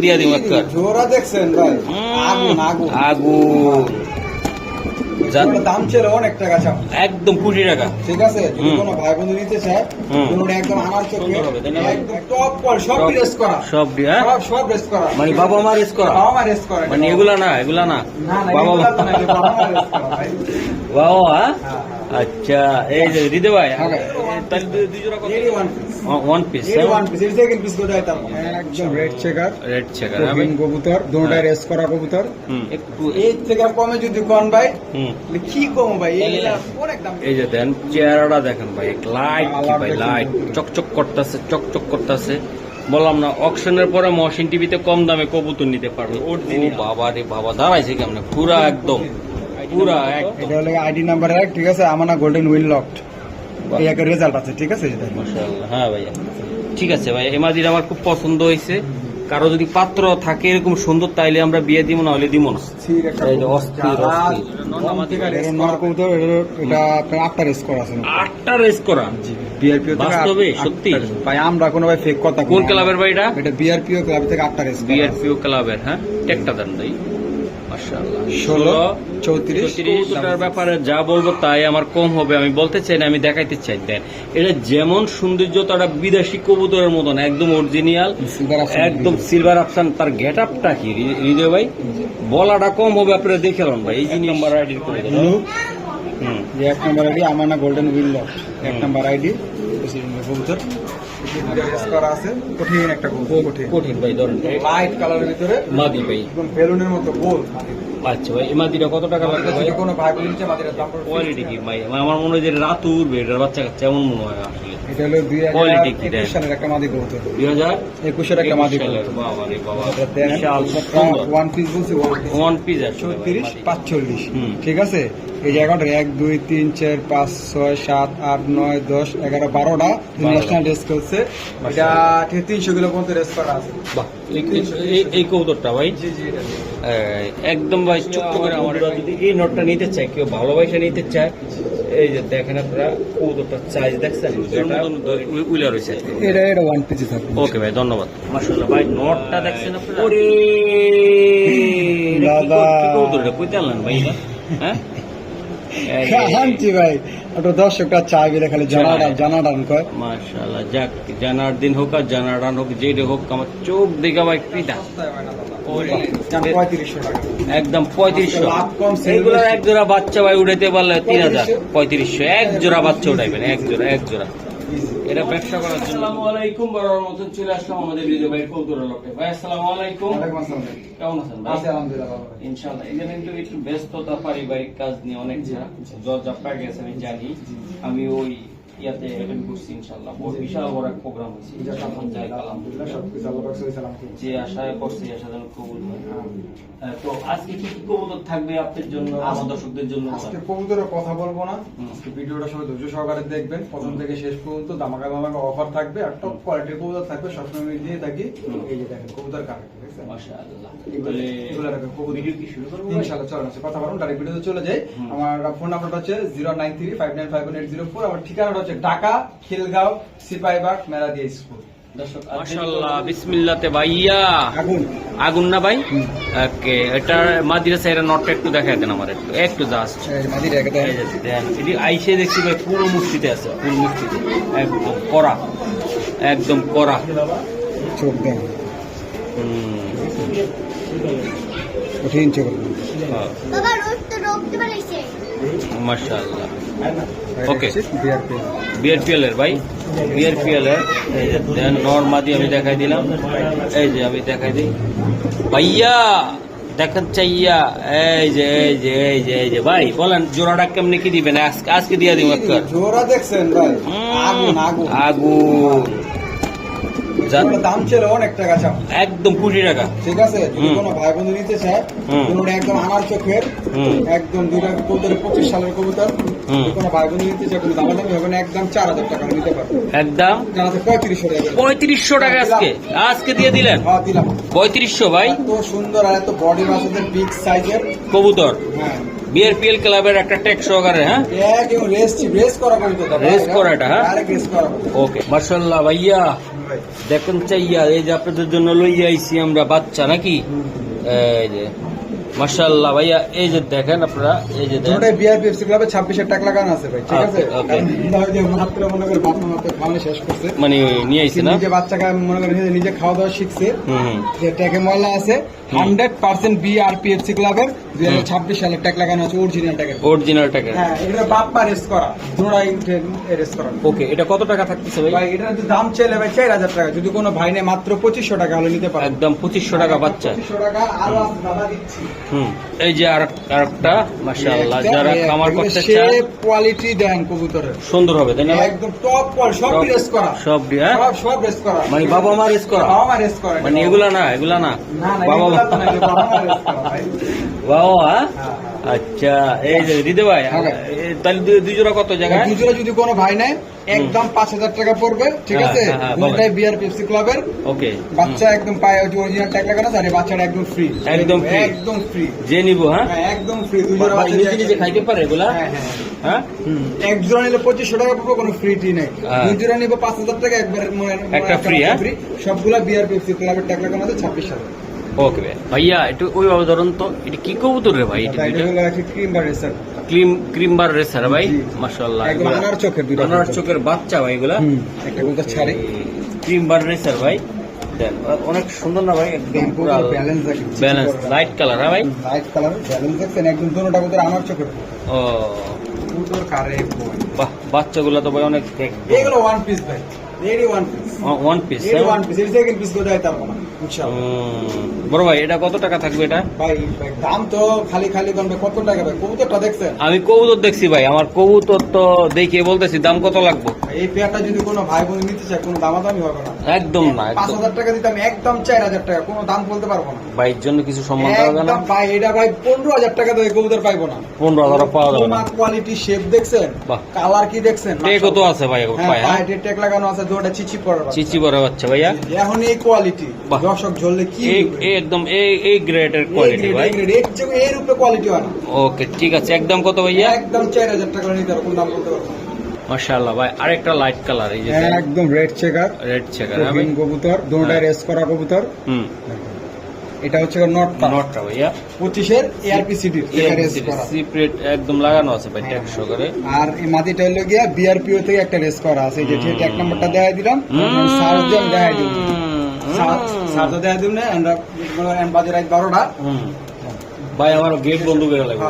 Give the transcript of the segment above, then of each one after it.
দিয়া দিব একটা জোড়া দেখছেন ভাই, আগুন আগুন আগুন দাম ছিল অনেক টাকা চাও, একদম 20 টাকা। ঠিক আছে। যদি কোনো ভাই বন্ধু নিতে চায় কোনো একদম আমার চোখে একদম টপ কোয়ালিটি, সব রেস করা, সব সব রেস করা, মানে বাবা মা রেস করা, বাবা মা রেস করা, মানে এগুলা না বাবা মা বাবা মা রেস করা ভাই। বাবা আচ্ছা। এই যে হৃদয় ভাই তাহলে দুই জোড়া কত? ওয়ান পিস সেকেন্ড পিস কোথায় তার একদম রেড চেকার, গ্রিন কবুতর, দুটোটা রেস করা কবুতর। একটু এই থেকে কমে যদি কোন ভাই কি কম ভাই, এইটা অনেক দাম। এই যে দেন চেহারাটা দেখেন ভাই, লাইট ভাই, লাইট চকচক করতেছে। বললাম না অকশনের পরে মহসিন টিভিতে কম দামে কবুতর নিতে পারবে। ও বাবা রে বাবা, দাঁড়াইছে কেমন পুরা একদম এটা হলো আইডি নাম্বার 1, ঠিক আছে। আমানা গোল্ডেন উইল লকড, এই একটা রেজাল্ট আছে, ঠিক আছে। মাশাআল্লাহ। হ্যাঁ ভাইয়া ঠিক আছে ভাই, এমাজির আমার খুব পছন্দ হয়েছে। কারো যদি পাত্র থাকে এরকম সুন্দর তাইলে আমরা বিয়ে দিব, না হলে দিব না। আটটা রেস করা আছে, 8টা রেস করা বাস্তবে সত্যি ভাই। আমরা কোনো ভাই ফেক কথা, কোন ক্লাবের ভাই এটা? বিআরপিও ক্লাব থেকে 8টা রেস, বিআরপিও ক্লাবের। হ্যাঁ টেকটা দেন ভাই। মাশাআল্লাহ 16 34 ওটার ব্যাপারে যা বলবো তাই আমার কম হবে, আমি বলতে চাই না, আমি দেখাইতে চাই। দেন এটা যেমন সৌন্দর্য, তারা বিদেশি কবুতরের মতন একদম অরিজিনাল, একদম সিলভার অপশন। তার গেট আপটা কি হৃদয় ভাই, বলাটা কম হবে, আপনারা দেখে নেন ভাই। এই যে নাম্বার আইডি করে দেন। এক নাম্বার আইডি আমানা গোল্ডেন উইল লক, এক নাম্বার আইডি কবুতর করা আছে। কঠিন একটা কঠিন ভাই, ধরেন লাইট কালারের ভিতরে মাদি ভাই, একদম বেলুনের মতো গোল। আচ্ছা ভাই, এই মাদিটা কত টাকা লাগবে ভাই? কোনো ভাই বলছে মাদিটার দাম কোয়ালিটি কি ভাই? আমার মনে হয় যে রাত উড়বে এটার বাচ্চা কাচ্চা, এমন মনে হয় আসলে। এটা হলো কোয়ালিটি কি 2021 সালের একটা মাদি কবুতর, 2021 এর একটা মাদি কবুতর। বাবা রে বাবা, বিশাল সুন্দর। ওয়ান পিস বলছি, ওয়ান পিস 34 45, ঠিক আছে। এই জায়গাটা 1 2 3 4 5 6 7 8 9 10 11 12টা ন্যাশনাল রেস করছে। এটা 300 কিলো পর্যন্ত রেস করা আছে। বাহ, এই কবুতরটা ভাই জি জি, একদম ভাই ছোট্ট করে। আমার যদি এই নটটা নিতে চাই, কেউ ভালোবাসা নিতে চায়, এই যে দেখেন আপনারা কবুতরটা সাইজ দেখছেন, উইলার হয়েছে। এটা ওয়ান পিস থাকবে। ওকে ভাই, ধন্যবাদ। মাশাআল্লাহ ভাই, নটটা দেখছেন আপনারা? ওরে দাদা, কি কবুতরটা কইতে আনলেন ভাই? হ্যাঁ আনছি ভাই, ওটা দর্শকটা চাই বলে খালি জানাডান কয়। মাশাআল্লাহ, যাক জানার দিন হোক আর জানাডান হোক, যেটা হোক, আমার চোখ দেখা ভাই পিতা 3500 টাকা, একদম 3500। লাভ কম। এগুলো এক জোড়া বাচ্চা ভাই উঠাইতে পারলে 3000 3500 এক জোড়া বাচ্চা উঠাইবেন, এক জোড়া এটা ব্যবসা করার জন্য। আসসালামু আলাইকুম, বড়র মতন চলে আসলাম আমাদের হৃদয় ভাই কৌতুরের লোকে। ভাই আসসালামু আলাইকুম। ওয়ালাইকুম আসসালাম। কেমন আছেন ভাই? আছি আলহামদুলিল্লাহ ভালো। ইনশাআল্লাহ। এখানে কিন্তু একটু ব্যস্ততা, পারিবারিক কাজ নিয়ে অনেক জ্বর জাপটা গেছে, আমি জানি। আমি ওই ইয়াতে অ্যাটেন্ড করছি ইনশাআল্লাহ। বিশাল বড় এক প্রোগ্রাম হয়েছে, আলহামদুলিল্লাহ সবকিছু আল্লাহ পাক সহি সালামত। যে আশায় করছি আশা যেন কবুল হয়। তো আজকে কি কি কবুতর থাকবে আপনার জন্য, আমার দর্শকদের জন্য? আজকে কবুতরের কথা বলবো না, আজকে ভিডিওটা সবাই ধৈর্য সহকারে দেখবেন, প্রথম থেকে শেষ পর্যন্ত। ধামাকা অফার থাকবে আর টপ কোয়ালিটির কবুতর থাকবে, সবসময় আমি দিয়ে থাকি। এই যে দেখেন কবুতর কালেক্ট, দেখছেন? মাশাআল্লাহ। এগুলো রাখবেন কবুতর। ভিডিও কি শুরু করব ইনশাআল্লাহ, চলেন কথা বলুন, ডাইরেক্ট ভিডিওতে চলে যাই। আমার ফোন নাম্বারটা হচ্ছে 09359510804। আমার ঠিকানাটা হচ্ছে ঢাকা খিলগাঁও সিপাহীবাগ মেরাদিয়া স্কুল। মাশাআল্লাহ, বিসমিল্লাতে ভাইয়া। আগুন না ভাই? ওকে, এটা মাদিরা সাইরা নটটা একটু দেখায় দেন আমার, একটু জাস্ট মাদিরা দেন। এটি আইসে দেখছি ভাই পুরো মুষ্টিতে আছে, পুরো মুষ্টিতে একদম কড়া চোখ দেন। কঠিন চোখ। মাশাআল্লাহ। ওকে, বিআরপিএল এর ভাই, বিআরপিএল এর এই যে নরমাদি আমি দেখাই দিলাম। এই যে আমি দেখাই দিই ভাইয়া, দেখেন চাইয়া। এই যে ভাই বলেন জোড়াটা কেমনি কি দিবেন? আজকে দিয়ে দিব একটা জোড়া দেখছেন ভাই, আগুন দাম ছিল অনেক টাকা চাও, একদম 20 টাকা, ঠিক আছে। যদি কোনো ভাই বন্ধু নিতে চায় কোনো একদম আমার চোখের একদম 2025 সালের কবুতর, কোনো ভাই বন্ধু নিতে চায় কোনো দামাদামি হবে না, একদম 4000 টাকা নিতে পারবে, একদম 3500 টাকা। 3500 টাকা আজকে দিয়ে দিলেন? হ্যাঁ দিলাম। 3500 ভাই, এত সুন্দর আর এত বডি মাসের বিগ সাইজের কবুতর। হ্যাঁ, বিআরপিএল ক্লাবের একটা ট্যাগ সহকারে। হ্যাঁ, রেস করা কবুতর, রেস করা এটা। হ্যাঁ, ডাইরেক্ট রেস করা। ওকে, মাশাআল্লাহ ভাইয়া। ভাই। দেখুন চাইয়া এই যে আপনাদের জন্য লইয়া আইছি আমরা বাচ্চা নাকি এই যে মাশাআল্লাহ ভাইয়া এই যে দেখেন আপনারা এই যে দেখেন দুটোই বিআরপি এফসি ক্লাবে 26 টাকা লাগানো আছে ভাই, ঠিক আছে? Okay, okay. কারণ যে মাত্র মনে করে বাচ্চা মাত্র খাওয়ানো শেষ করছে, মানে নিয়ে আইছি না নিজে বাচ্চাকে মনে করে নিজে খাওয়া দাওয়া শিখছে, হুম যে ট্যাগে ময়লা আছে 100% বিআরপি এফসি ক্লাবের 2026 সালের ট্যাগ লাগানো আছে, অরিজিনাল ট্যাগ। অরিজিনাল টাকা। হ্যাঁ, এটা বাপ্পা রেস করা, দুটোই রেস করা। ওকে, এটা কত টাকা থাকতেছে ভাই? ভাই এটার যদি দাম চাইলে ভাই 4000 টাকা, যদি কোনো ভাই নেই মাত্র 2500 টাকা হলে নিতে পারে। একদম 2500 টাকা বাচ্চা। 2500 টাকা আরো আছে দাদা দিচ্ছি। এই যে আরেকটা মাশাআল্লাহ, যারা খামার করতে চায় শেপ কোয়ালিটি দেন কবুতরের সুন্দর হবে তাই না ভাই? একদম টপ কোয়ালিটি, সব রেস করা, সব দিয়া সব রেস করা, মানে বাবা মা রেস করা, বাবা মা রেস করে, মানে এগুলা না এগুলা না না না বাবা এগুলা মা তো না, এগুলা বাবা মা রেস করা ভাই। বাবা হ্যাঁ, আচ্ছা এই যে দিতে ভাই হ্যাঁ। তাহলে দুই জোড়া কত জায়গায়? দুজোড়া যদি কোনো ভাই নেয় একদম 5000 টাকা পড়বে, ঠিক হ্যাঁ, আছে? হ্যাঁ, হ্যাঁ, দুটাই বিআরপি এফসি ক্লাবের ওকে বাচ্চা, একদম পায়ে অরিজিনাল ট্যাগ লাগানো আছে, আর এই বাচ্চাটা একদম ফ্রি, একদম free। একদম ফ্রি, যে নিব হ্যাঁ একদম ফ্রি। দুজোড়া ভাই বাচ্চা নিজে নিজে খাইতে পারে এগুলা হ্যাঁ হ্যাঁ হ্যাঁ এক জোড়া নিলে 2500 টাকা পড়বে, কোনো ফ্রি টি নেই। হ্যাঁ। দুই জোড়া নিবে 5000 টাকা, একবার একটা free, হ্যাঁ? সবগুলা বিআরপি এফসি ক্লাবের ট্যাগ লাগানো আছে 26 সালে। ওকে ভাই ভাইয়া একটু ওইভাবে ধরুন তো, এটা কি কবুতর রে ভাই? এটা এটা হলো একটা ক্রিম বার রেসার, ক্রিমবার রেসার ভাই, জি। মাশাআল্লাহ একদম আনার চোখের দুটো আনার চোখের বাচ্চা ভাই এগুলা একটা কবুতর ছাড়ে, ক্রিমবার রেসার ভাই দেন অনেক সুন্দর না ভাই? একদম পুরো ব্যালেন্স আছে, ব্যালেন্স লাইট কালার হ্যাঁ ভাই? লাইট কালার ব্যালেন্স দেখছেন, একদম দুটোটা কবুতর আনার চোখের ও কবুতর কারে বই। বাহ, বাচ্চাগুলো তো ভাই অনেক এগুলো ওয়ান পিস ভাই, এডি ওয়ান পিস, ওয়ান পিস। এডি ওয়ান পিস, এর সেকেন্ড পিস কোথায় তার না ইনশাআল্লাহ। বড় ভাই এটা কত টাকা থাকবে এটা? ভাই দাম তো খালি খালি কোন কত টাকা ভাই? কবুতরটা দেখছেন? আমি কবুতর দেখছি ভাই, আমার কবুতর তো দেখে বলতেছি দাম কত লাগবে। এই পেয়ারটা যদি কোনো ভাই বোন নিতে চায় কোনো দামাদামি হবে না, একদম না, একদম 5000 টাকা দিতাম, একদম 4000 টাকা, কোনো দাম বলতে পারবো না ভাইয়ের জন্য কিছু সম্মান দেওয়া যাবে না? একদম ভাই। এটা ভাই 15000 টাকা দিয়ে কবুতর পাইবো না, 15,000 পাওয়া যাবে না। কোয়ালিটি শেপ দেখছেন, বাহ। কালার কি দেখছেন, টেকও তো আছে ভাই পায়, হ্যাঁ? পায়ে টেক লাগানো আছে, দুটো চিচি পড়া চিচি বড় বাচ্চা ভাইয়া, এখন এই কোয়ালিটি বাহ। দর্শক ঝরলে কি এই একদম এই গ্রেডের কোয়ালিটি ভাই। এর উপরে কোয়ালিটি হয় না। ওকে ঠিক আছে, একদম কত ভাইয়া? একদম 4000 টাকা নিতে পারবো, কোন দাম বলতে পারবো না। মাশাআল্লাহ ভাই, আরেকটা লাইট কালার এই যে একদম রেড চেকার, রেড চেকার হ্যাঁ ভাই? কবুতর, দুটোটাই রেস করা কবুতর। এটা হচ্ছে নটটা নটটা ভাইয়া 25 এর এআরপিসিডি রেস করা, সিপ্রেট একদম লাগানো আছে ভাই ট্যাগ সহকারে। আর এই মাটিটা হলো গিয়া বিআরপিও থেকে একটা রেস করা আছে, এই যে ঠিক এক নাম্বারটা দেখাই দিলাম, সার্চ দেন দেখাই দিলাম, সার্চ দেখাই দিলাম না, আমরা বাজে রাত 12টা। ভাই আমার গেট বন্ধ করে লাগবে,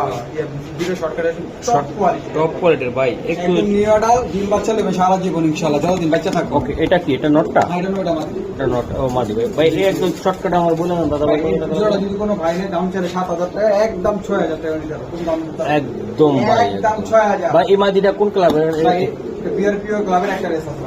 ভিডিও শর্টকাটে টপ কোয়ালিটি, টপ কোয়ালিটির ভাই। একটু একদম নিউডাল ডিম বাচ্চা নেবে সারা জীবন ইনশাআল্লাহ, যতদিন বাচ্চা থাকবে। ওকে, এটা কি? এটা নটটা? হ্যাঁ, এটা নয়টা মাত্র। এটা নট ও মাদি ভাই। ভাই এই একদম শর্টকাট আমার বলে না দাদা ভাই, এই ভিডিওটা যদি কোনো ভাই নেয় দাম চাইলে 7000 টাকা, একদম 6000 টাকা নিতে হবে, কোন দাম বলতে হবে না। একদম ভাই একদম 6000 ভাই। এই মাদিটা কোন ক্লাবের? ভাই বিআরপিও ক্লাবের একটা রেস আছে,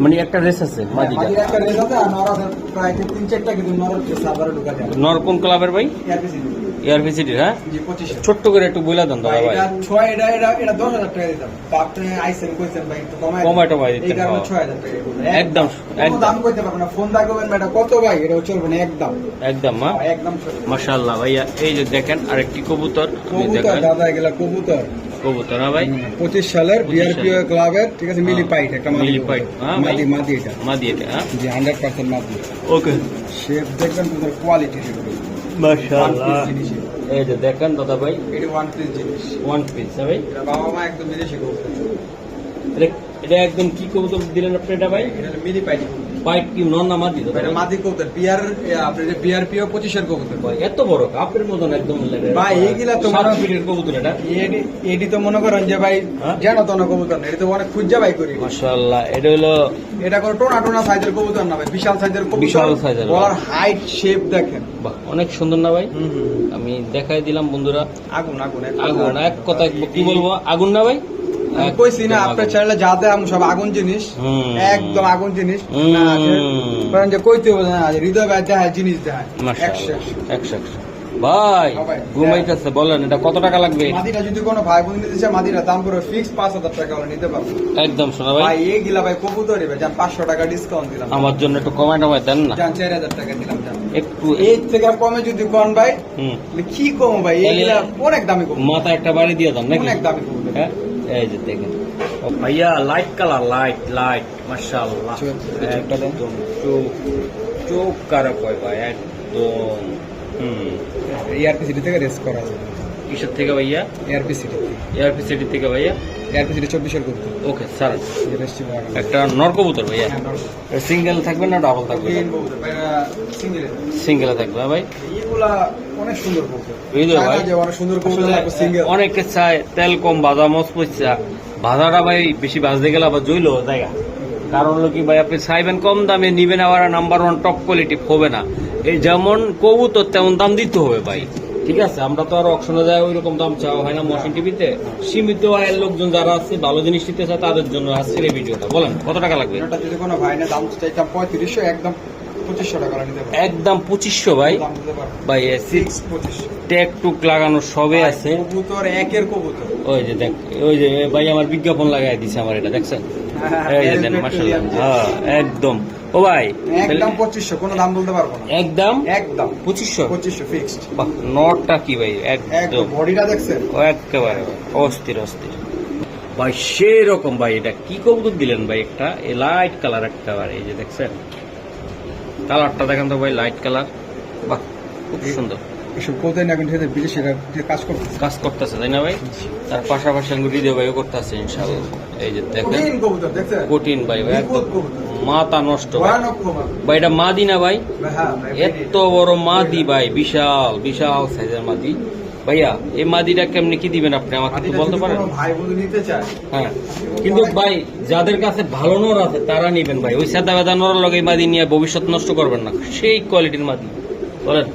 মানে একটা রেস আছে মাদিটা? মাদির একটা রেস আছে, আর নর আছে প্রায় 3-4টা, কিন্তু নরের সার্ভারে ঢুকা যায়। নর কোন ক্লাবের ভাই? এআরপিসিডি এআরপি সিটি হ্যাঁ? জি 25 ছোট্ট করে একটু বলে দেন দাদা ভাই। এটা 6 এটা 10000 টাকা দিতাম, তো আপনি আইসেন কইছেন ভাই একটু কমায় কমায় টমায় দিতেন, এই কারণে হ্যাঁ। 6000 টাকা বললেন। একদম কোনো দাম কইতে পারবেন না, ফোন দা করবেন এটা কত ভাই, এটা চলবে না একদম, একদম হ্যাঁ? একদম চলবে না। মাশাআল্লাহ ভাইয়া, এই যে দেখেন আরেকটি কবুতর আপনি কবুতর দেখেন। দাদা, এগুলা কবুতর কবুতর হ্যাঁ ভাই? 25 সালের 25 বিআরপিও ক্লাবের, ঠিক আছে, মিলি পাইট একটা মাদি মিলি পাইট, হ্যাঁ ভাই। মাদি এটা মাদি এটা হ্যাঁ? জি 100% মাদি। ওকে শেপ দেখবেন তোমার কোয়ালিটি দেখবেন, মাশাআল্লাহ। জিনিস এই যে দেখেন দাদা ভাই, এটা ওয়ান পিস জিনিস, ওয়ান পিস হ্যাঁ ভাই? এটা বাবা মা একদম বিদেশি কবুতর, এটা একদম কি কবুতর দিলেন আপনি এটা ভাই? এটা মিলি পাইট, পাইট কি নন না মাদি দাদা এটা ভাই? মাদি কবুতর, আপনার বিআরপিও 25 এর কবুতর ভাই এত বড় কাপের মতন একদম ভাই, এইগুলা তো সারা মনে- পিঠের কবুতর এটা। এডি তো মনে করেন যে ভাই হ্যাঁ? জানো তো না কবুতর না, এটা তো অনেক খুঁজা ভাই করি, মাশাআল্লাহ, এটা হলো এটা কোনো টোনা টোনা সাইজের কবুতর না ভাই, বিশাল সাইজের কবুতর, বিশাল size এর। ওর হাইট শেপ দেখেন, বাহ অনেক সুন্দর না ভাই? আমি দেখাই দিলাম বন্ধুরা, আগুন আগুন আগুন এক কথা কি বলবো, আগুন না ভাই? আমি কইছি না একদম আপনার আগুন। চ্যানেলে যা দেয় আমি সব আগুন জিনিস, হুম। একদম আগুন জিনিস হুম। না কারণ যে কইতে হবে না, হৃদয় ভাই দেখায় জিনিস দেখায় মাশাআল্লাহ, 100 একশো ভাই হ্যাঁ ভাই। ঘুমাইতেছে, বলেন এটা কত টাকা লাগবে? মাদিটা যদি কোনো ভাই বোন নিতে চায় মাদিটা দাম করে ফিক্স 5000 টাকা হলে নিতে পারবো একদম শোনা ভাই, ভাই, এই গিলা ভাই কবুতরই ভাই, যান 500 টাকা ডিসকাউন্ট দিলাম, আমার জন্য একটু কমাই টমাই দেন না যান 4000 টাকা দিলাম, যান একটু। এই থেকে কমে যদি কোন ভাই হুম, তাহলে কি কম ভাই, তাহলে এইগুলা অনেক দামি কম, মাথা একটা বাড়ি দিয়ে দেন নাকি? অনেক দামি কবুতর। হ্যাঁ এই যে দেখেন ও ভাইয়া লাইট কালার, লাইট লাইট মাশাআল্লাহ, একদম চোখ চোখ কারক হয় ভাই একদম। এআরপি সিটি থেকে রেস করা আছে। কিসের থেকে ভাইয়া? এআরপি সিটি, এআরপি সিটি থেকে ভাইয়া। এআরপি সিটি 24 কবুতর। ওকে স্যার, রেসটি বাগান একটা নর কবুতর ভাইয়া, সিঙ্গেল থাকবে না ডাবল থাকবে? তিন কবুতর ভাইয়া, সিঙ্গেল। সিঙ্গেলে থাকবে ভাই। এগুলা অনেক সুন্দর কবুতর, এই যে ভাই যে অনেক সুন্দর কবুতর লাগবে সিঙ্গেল। অনেকে চায় তেল কম ভাজা মচমচা, ভাজাটা ভাই বেশি ভাজতে গেলে আবার জইলো জায়গা। কারণ হলো কি ভাই, আপনি চাইবেন কম দামে নিবেন, আবার নাম্বার 1 টপ কোয়ালিটি হবে না। এই যেমন কবুতর তেমন দাম দিতে হবে ভাই, ঠিক আছে? আমরা তো আর অকশনে যায় ওই রকম দাম চাওয়া হয় না মশিন টিভিতে। সীমিত আয়ের লোকজন যারা আছে, ভালো জিনিস নিতে চায়, তাদের জন্য আজকের এই ভিডিওটা। বলেন কত টাকা লাগবে? এটা যদি কোনো ভাই না দাম চাইতাম 3500, একদম 2500 টাকা নিতে পারবো। একদম 2500 ভাই। দাম দিতে পারবো ভাই 2500। ট্যাগ টুক লাগানো সবে আছে। কবুতর একের কবুতর। ওই যে দেখ, ওই যে ভাই আমার বিজ্ঞাপন লাগাই দিছে আমার, এটা দেখছেন? এই যে দেন মাশাআল্লাহ, হ্যাঁ একদম। ও ভাই একদম 2500, কোনো দাম বলতে পারবো না। একদম একদম 2500 ফিক্সড। বাহ, নটটা কি ভাই একদম একদম বডিটা দেখছেন? ও একেবারে অস্থির অস্থির ভাই, সেই রকম ভাই। এটা কি কবুতর দিলেন ভাই? একটা লাইট কালার একেবারে, এই যে দেখছেন কালারটা দেখেন তো ভাই, লাইট কালার। বাহ, খুব সুন্দর। এসব কোথায় না কিন্তু বিদেশে কাজ করতে কাজ করতেছে তাই না ভাই? তার পাশাপাশি আমি ভিডিও ভাইও করতেছে ইনশাআল্লাহ। এই যে দেখেন কঠিন কবুতর দেখছেন? কঠিন ভাই, একদম কবুতর। মাথা নষ্ট ভাই। ভয়ানক কবুতর। ভাই এটা মাদি না ভাই? হ্যাঁ ভাই, এত বড় মাদি ভাই, বিশাল বিশাল সাইজের মাদি। ভাইয়া এই মাদিটা কেমনি কি দিবেন আপনি আমাকে একটু বলতে পারেন? কোনো ভাই বন্ধু নিতে চায়, হ্যাঁ, কিন্তু ভাই যাদের কাছে ভালো নর আছে তারা নিবেন ভাই। ওই সাদা বেদা নরের লগে এই মাদি নিয়ে ভবিষ্যৎ নষ্ট করবেন না, সেই কোয়ালিটির মাদি। বলেন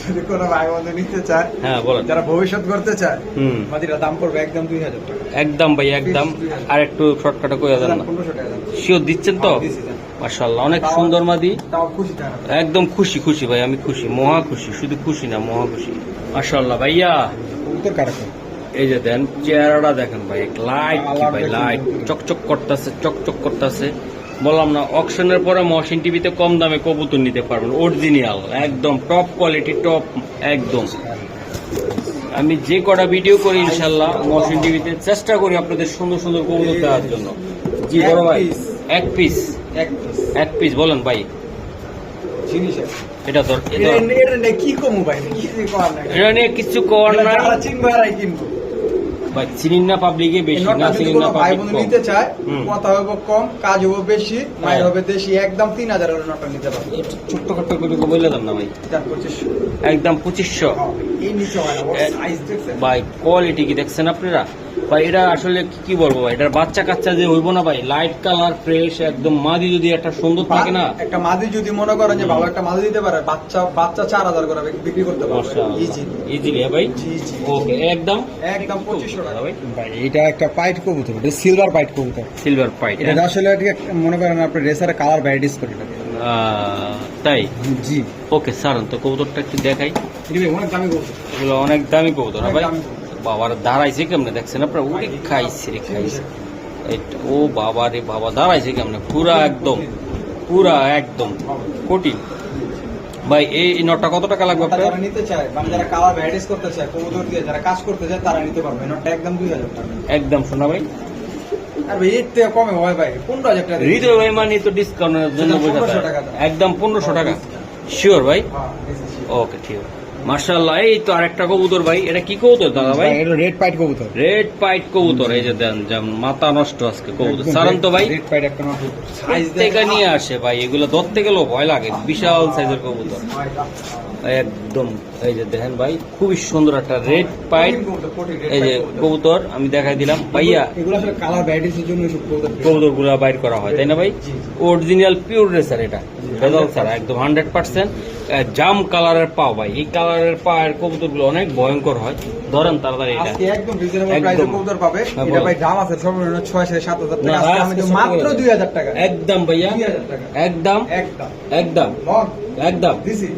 যদি কোনো ভাই বন্ধু নিতে চায়, হ্যাঁ বলেন। যারা ভবিষ্যৎ করতে চায়, হুম, মাদিরা দাম পড়বে একদম 2000 টাকা। একদম ভাই একদম। আর একটু শর্টকাটে কইয়া দেন না, 1500 টাকা দাম। শিওর দিচ্ছেন তো? হ্যাঁ, দিছি, জান। মাশাআল্লাহ, অনেক সুন্দর মাদি। তাও খুশি থাকা। একদম খুশি খুশি ভাই, আমি খুশি, মহা খুশি, শুধু খুশি না মহা খুশি। মাশাআল্লাহ ভাইয়া। কবুতর কারখানা। এই যে দেন চেহারাটা দেখেন ভাই, লাইট কি ভাই, লাইট চকচক করতেছে, চকচক করতেছে। বললাম না, অকশনের পরে মহসিন টিভিতে কম দামে কবুতর নিতে পারবেন, অরিজিনাল একদম টপ কোয়ালিটি, টপ একদম। আমি যে কটা ভিডিও করি ইনশাল্লাহ মহসিন টিভিতে চেষ্টা করি আপনাদের সুন্দর সুন্দর কবুতর দেওয়ার জন্য। জি বড় ভাই, এক পিস এক পিস বলেন ভাই। জিনিস আছে। এটা তো এটা নিয়ে কি কমু ভাই, কি করার নাই। এটা নিয়ে কিছু করার নাই যারা চিনবে এরাই কিনবো। ভাই, চিনিন না পাবলিকে বেশি না, চিনিন না ভাই পাবলিক বন্ধু কম। নিতে চায়, হুম। কথা হবে কম, কাজ হবে বেশি, মায়ের হবে দেশি, একদম 3000 এর নোটটা নিতে পারবে। ছোট্ট খাট্ট করে বলে দাম না ভাই, যার 2500। একদম 2500। এই নিচে হয় না, ওর সাইজ দেখছেন ভাই কোয়ালিটি কি দেখছেন আপনারা ভাই? এটা আসলে কি বলবো ভাই, এটার বাচ্চা কাচ্চা যে হইব না ভাই, লাইট কালার ফ্রেশ একদম মাদি যদি একটা সুন্দর থাকে না। একটা মাদি যদি মনে করেন যে ভালো একটা মাদি দিতে পারে, বাচ্চা 4000 করে বিক্রি করতে পারবে ইজি ইজিলি ভাই। ওকে একদম 2500 টাকা ভাই। ভাই। এটা একটা পাইট কবুতর, এটা সিলভার পাইট কবুতর। সিলভার পাইট, এটা আসলে ঠিক মনে করেন আপনি রেসার কালার ভ্যারাইটিস করে থাকে। তাই? জি। ওকে স্যার, তো কবুতরটা একটু দেখাই। এটা অনেক দামি কবুতর, এগুলো অনেক দামি কবুতর না ভাই? অনেক দামি কবুতর। বাবার দাঁড়াইছে কেমনে দেখছেন আপনারা? উড়ি খাইছে রে খাইছে। ও বাবা রে বাবা, দাঁড়াইছে কেমনে? পুরা একদম কঠিন ভাই। এই নটটা কত টাকা লাগবে আপনার? যারা নিতে চায়, মানে যারা কালার ভ্যারাইটিস করতে চায় কবুতর দিয়ে, যারা কাজ করতে চায় তারা নিতে পারবে। নটটা একদম 2000 টাকা। একদম শোনা ভাই। আর ভাই এর থেকে কমে হয় ভাই, 15000 টাকা। হৃদয় ভাই মানে তো ডিসকাউন্টের জন্য বোঝা 1500 টাকা দাম। একদম 1500 টাকা শিওর ভাই। হ্যাঁ, ওকে ঠিক আছে। মার্শাল্লাহ, এই তো আরেকটা কবুতর ভাই। এটা কি কবুতর দাদা ভাই? এটা রেড পাইট কবুতর। রেড পাইট কবুতর। এই যে দেন, যেমন মাথা নষ্ট আজকে কবুতর সারান্ত ভাই। রেড পাইট একটা নট সাইজ থেকে নিয়ে আসে ভাই, এগুলো ধরতে গেলেও ভয় লাগে, বিশাল সাইজের কবুতর একদম। এই যে দেখেন ভাই, খুবই সুন্দর একটা রেড পাইট এই যে কবুতর আমি দেখাই দিলাম ভাইয়া। এগুলো আসলে কালার ভ্যারাইটিসের জন্য সব কবুতর গুলা বাইর করা হয় তাই না ভাই? অরিজিনাল পিওর রেসার, এটা ভেজাল ছাড়া একদম 100% জাম কালারের পা ভাই। এই কালারের পায়ের কবুতর গুলো অনেক ভয়ঙ্কর হয়। ধরেন তাড়াতাড়ি এটা আজকে একদম রিজনেবল প্রাইসে একদম। কবুতর পাবে। হ্যাঁ, এটা বলো। ভাই দাম আছে সর্বনিম্ন 6,000-7,000 না, টাকা। আজকে আমি আজকে দেব মাত্র 2000 টাকা। একদম ভাইয়া, 2000 টাকা। একদম একদম একদম লং একদম। দিছি।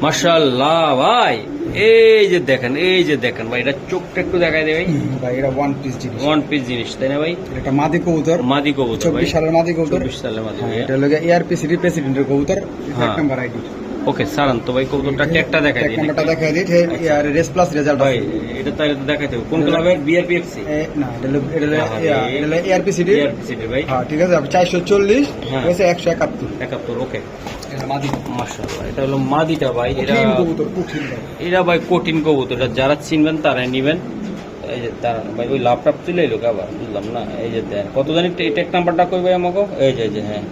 মাশাআল্লাহ ভাই, এই যে দেখেন ভাই, এটা চোখটা একটু দেখাই দেবে ভাই এটা ওয়ান পিস জিনিস, ওয়ান পিস জিনিস তাই না ভাই? এটা মাদি কবুতর, মাদি কবুতর ভাই, 24 সালের মাদি কবুতর। 24 সালের মাদি হ্যাঁ, ভাইয়া। এটা লগে এআরপি সিটি প্রেসিডেন্টের কবুতর, এটা হ্যাঁ। এক নাম্বার আইডি। ওকে সারান তো ভাই কবুতরটা ট্যাগটা দেখাই দিন নাম্বারটা দেখাই দিই রেস প্লাস রেজাল্ট ভাই। এটা তাইলে তো দেখাইতে হবে। কোন ক্লাবের? বিআরপিএফসি না এটা এআরপি সিটি ভাই। হ্যাঁ ঠিক আছে 440 হ্যাঁ। হয়েছে 171 71 ওকে মাদি মাশাআল্লাহ। এটা হলো মাদিটা ভাই। এটা কঠিন কবুতর কঠিন ভাই। এরা ভাই কঠিন কবুতর, এটা যারা চিনবেন তারাই নিবেন। এই যে তারা ভাই ওই ল্যাপটপ চলে এলো আবার বুঝলাম না। এই যে দেন কত জানি টেক নাম্বারটা কই ভাই আমাকে? এই যে হ্যাঁ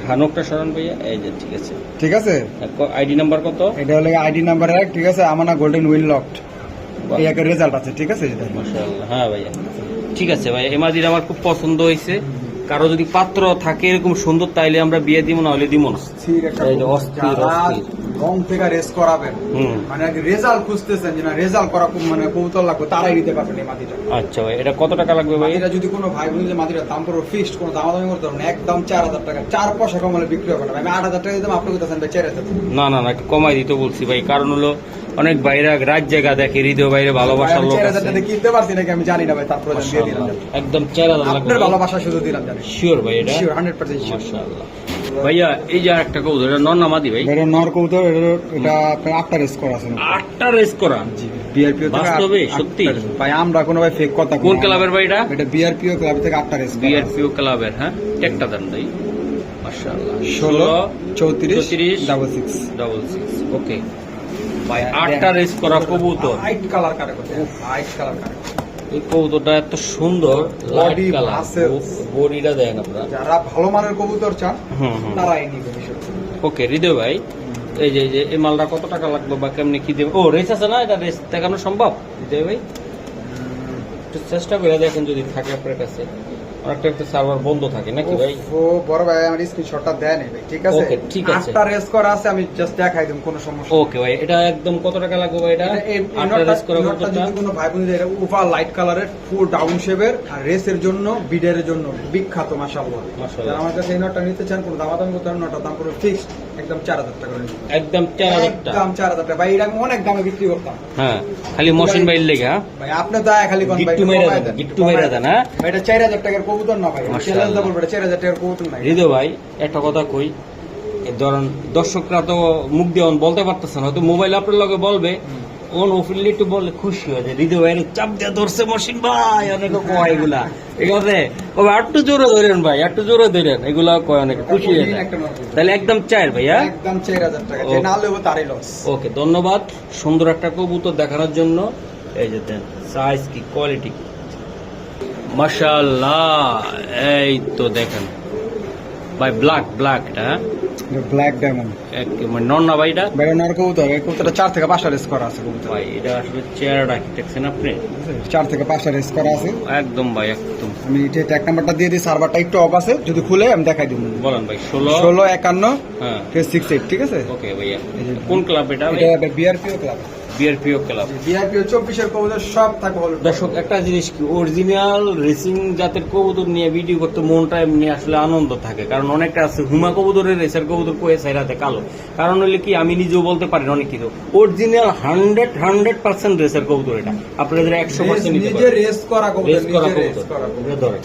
হানকটা সরান ভাইয়া। এই যে ঠিক আছে ঠিক আছে আইডি নাম্বার কত? এটা হলো আইডি নাম্বার 1 ঠিক আছে আমানা গোল্ডেন উইল লকড এই একটা রেজাল্ট আছে ঠিক আছে এটা মাশাআল্লাহ। হ্যাঁ ভাইয়া ঠিক আছে ভাই, এমাজির আমার খুব পছন্দ হয়েছে। কারো যদি পাত্র থাকে এরকম সুন্দর তাইলে আমরা বিয়ে দিব, না হলে দিব না। এই যে অস্থির অস্থির রং থেকে রেস করাবেন মানে রেজাল্ট খুঁজতেছেন যে না রেজাল্ট করা খুব মানে কৌতল লাগবে তারাই নিতে পারবেন এই মাটিটা। আচ্ছা ভাই এটা কত টাকা লাগবে ভাই? এটা যদি কোনো ভাই বোন যে মাটিটার দাম করবো ফিক্সড কোনো দামাদামি করতে হবে না, একদম 4000 টাকা 4 পয়সা কম হলে বিক্রি হবে না। আমি 8000 টাকা দিতাম আপনি দিতেছেন ভাই 4000। না না না একটু কমাই দিতে বলছি ভাই, কারণ হলো অনেক বাইরে রাত জায়গা দেখে, হৃদয় বাইরে ভালোবাসার লোক আছে। 4000 টাকা কিনতে পারছি নাকি আমি জানি না ভাই, তারপরে দিয়ে দিলাম একদম 4000 লাগবে আপনার ভালোবাসা শুধু দিলাম জানি শিওর ভাই এটা শিওর 100% শিওর। মাশাআল্লাহ ভাইয়া। এই যে আরেকটা কবুতর, এটা নর না মাদি ভাই? এটা নর কবুতর, এটা আপনার 8টা রেস করা আছে। 8টা রেস করা? বিআরপিও থেকে বাস্তবে সত্যি ভাই আমরা কোনো ভাই ফেক কথা কোন ক্লাবের ভাই এটা? এটা বিআরপিও ক্লাব থেকে 8টা রেস বিআরপিও ক্লাবের। হ্যাঁ একটা দেন ভাই মাশাআল্লাহ। 16 34 66 66 ওকে ভাই 8টা রেস করা কবুতর। হোয়াইট কালার কারে করতে হোয়াইট কালার কারে এই কবুতরটা এত সুন্দর লাইট Body, কালার, muscles। বডিটা দেখেন আপনারা। যারা ভালো মানের কবুতর চান তারাই নিবে বিষয়টা। ওকে হৃদয় ভাই, এই যে এই মালটা কত টাকা লাগবে বা কেমনি কি দেবে? ও রেস আছে না, এটা রেস দেখানো সম্ভব হৃদয় ভাই? একটু চেষ্টা করে দেখেন যদি থাকে আপনার কাছে। অনেকটা একটু সার্ভার বন্ধ থাকে নাকি ভাই? ও বড় ভাই আমার স্ক্রিনশটটা দেন ভাই ঠিক আছে। Okay, ঠিক আছে। 8টা রেস করা আছে আমি জাস্ট দেখাই দিম কোনো সমস্যা নেই। ওকে ভাই এটা একদম কত টাকা লাগবে ভাই? এটা 8টা রেস করা কবুতরটা যদি কোনো ভাই বোন এটা ওভার লাইট কালারের ফুল ডাউন শেপের আর রেসের জন্য বিডের জন্য বিখ্যাত মাশাআল্লাহ। মাশাআল্লাহ। যারা আমার কাছে এই নটটা নিতে চান কোনো দামাদামি করতে হবে, নটটা দাম পুরো ফিক্সড একদম 4000 টাকা করে নিবেন। একদম 4000 টাকা? একদম 4000 টাকা ভাই, এটা আমি অনেক দামে বিক্রি করতাম। হ্যাঁ খালি মহসিন ভাইয়ের লেগে। হ্যাঁ ভাই আপনি দয়া খালি কোন ভাই গিট্টু মেরে দেন, গিট্টু মেরে দেন। হ্যাঁ ভাই এটা 4000 টাকার কবুতর না ভাই, মাশাআল্লাহ। চ্যালেঞ্জ দা বলবো এটা 4000 টাকার কবুতর না। হৃদয় ভাই একটা কথা কই, এই ধরেন দর্শকরা তো মুখ দিয়ে বলতে পারতেছে না, হয়তো মোবাইল আপনার লগে বলবে ওন ওফিল্লি একটু বললে খুশি হয় যে হৃদয় ভাই চাপ দিয়ে ধরছে মহসিন ভাই, অনেকে কয় এগুলা ঠিক আছে। তবে একটু জোরে ধরেন ভাই, একটু জোরে ধরেন, এগুলা কয় অনেকে খুশি হয়ে যায়। তাহলে একদম 4 ভাইয়া? একদম 4000 টাকা, যে না লেবো তারই লস। ওকে ধন্যবাদ সুন্দর একটা কবুতর দেখানোর জন্য। এই যে দেন সাইজ কি কোয়ালিটি মাশাআল্লাহ। এই তো দেখেন ভাই ব্ল্যাক এটা ব্ল্যাক ডায়মন্ড মানে নন না ভাই? এটা ভাই নর কবুতর, এই কবুতরটা 4 থেকে 5টা রেস করা আছে কবুতর ভাই, এটা আসলে চেহারাটা কি দেখছেন আপনি? 4 থেকে 5টা রেস করা আছে একদম ভাই একদম। আমি এটা ট্যাগ নাম্বারটা দিয়ে দিই, সার্ভারটা একটু অফ আছে, যদি খুলে আমি দেখাই দিব। বলেন ভাই 16 51 হ্যাঁ 68 ঠিক আছে। ওকে ভাইয়া কোন ক্লাব এটা? এটা বিআরপিও ক্লাব। বিআরপিও ক্লাব। বিআরপিও 24 এর কবুতর সব থাকে হল। দর্শক একটা জিনিস কি, অরিজিনাল রেসিং জাতের কবুতর নিয়ে ভিডিও করতে মনটা এমনি আসলে আনন্দ থাকে, কারণ অনেকটা আছে হুমা কবুতরের রেসের কবুতর কয়ে সাইরাতে কালো, কারণ হলে কি আমি নিজেও বলতে পারি অনেক কিছু। অরিজিনাল 100% রেসের কবুতর এটা, আপনাদের 100% নিতে নিজে পারেন। রেস করা কবুতর, রেস করা নিজে রেস কবুতর করা কবুতর। ধরে।